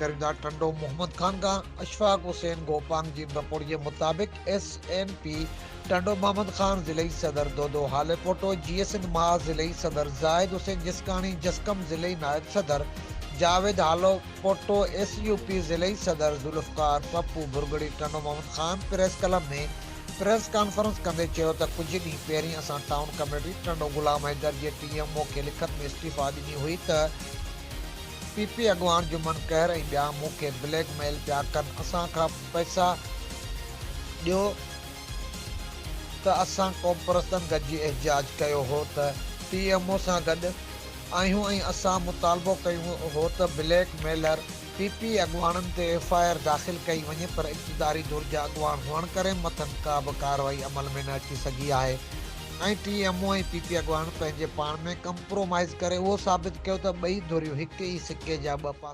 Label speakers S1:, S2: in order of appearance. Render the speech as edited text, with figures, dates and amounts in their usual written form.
S1: करींदा टंडो मोहम्मद खान का अशफाक हुसैन गोपांग जी रिपोर्ट के मुताबिक SNP टंडो मोहम्मद खान जिले सदर दोदो हाले फोटो GSN मां जिले सदर जाहिद हुसैन जिसकानी जसकम जिले नायब सदर जावेद हालो पोटो SUP जिले सदर जुल्फकार पप्पू बुरगड़ी टंडो मोहम्मद खान प्रेस क्लब में प्रेस कॉन्फ्रेंस कंदे चयो त कुछ ॾींहुं पहिरीं असां टाउन कमेटी टंडो गुलाम हैदर जे TMO खे लिखत में इस्तीफ़ा ॾिनी हुई त PP अॻवान जुमन कहर ऐं ॿिया मूंखे ब्लैकमेल पिया कनि असां खां पैसा ॾियो त असां कॉर्पोरेशन गॾिजी एहतजाज कयो हो त TMO सां गॾु आहियूं ऐं असां मुतालबो कयूं हो त ब्लैकमेलर PP अॻवाननि ते FIR दाख़िल कई वञे पर इक़्तिदारी दौर जा अॻवान हुअण करे मथनि का बि कार्रवाई अमल में न अची सघी आहे ऐं TMO ऐं PP अॻवान पंहिंजे पाण में कंप्रोमाइज़ करे उहो साबित कयो त ॿई धुरियूं हिक ई सिके जा ॿ पासा